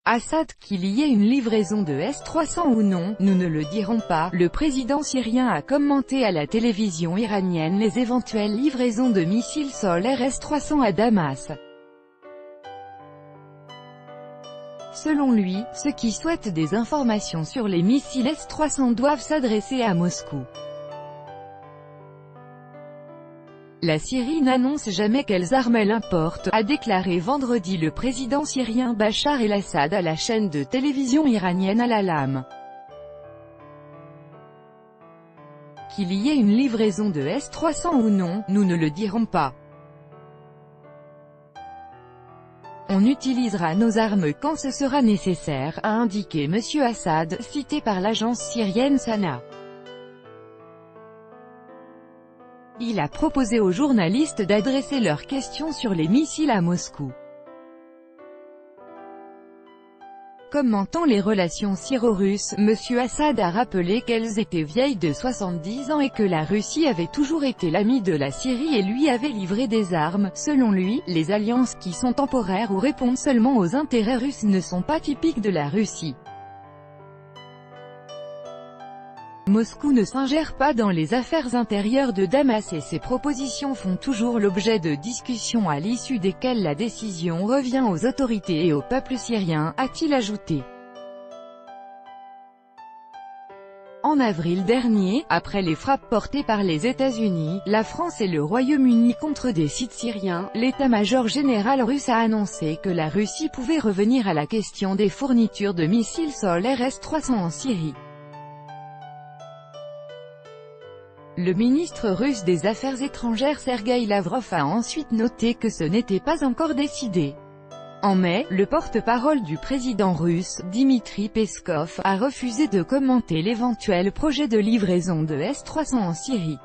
Assad qu'il y ait une livraison de S-300 ou non, nous ne le dirons pas. Le président syrien a commenté à la télévision iranienne les éventuelles livraisons de missiles sol-air S-300 à Damas. Selon lui, ceux qui souhaitent des informations sur les missiles S-300 doivent s'adresser à Moscou. La Syrie n'annonce jamais quelles armes elle importe, a déclaré vendredi le président syrien Bachar el-Assad à la chaîne de télévision iranienne Al-Alam. Qu'il y ait une livraison de S-300 ou non, nous ne le dirons pas. On utilisera nos armes quand ce sera nécessaire, a indiqué M. Assad, cité par l'agence syrienne Sana. Il a proposé aux journalistes d'adresser leurs questions sur les missiles à Moscou. Commentant les relations syro-russes, M. Assad a rappelé qu'elles étaient vieilles de 70 ans et que la Russie avait toujours été l'ami de la Syrie et lui avait livré des armes. Selon lui, les alliances qui sont temporaires ou répondent seulement aux intérêts russes ne sont pas typiques de la Russie. Moscou ne s'ingère pas dans les affaires intérieures de Damas et ses propositions font toujours l'objet de discussions à l'issue desquelles la décision revient aux autorités et au peuple syrien, a-t-il ajouté. En avril dernier, après les frappes portées par les États-Unis, la France et le Royaume-Uni contre des sites syriens, l'état-major général russe a annoncé que la Russie pouvait revenir à la question des fournitures de missiles sol-air S-300 en Syrie. Le ministre russe des Affaires étrangères Sergueï Lavrov a ensuite noté que ce n'était pas encore décidé. En mai, le porte-parole du président russe, Dmitri Peskov, a refusé de commenter l'éventuel projet de livraison de S-300 en Syrie.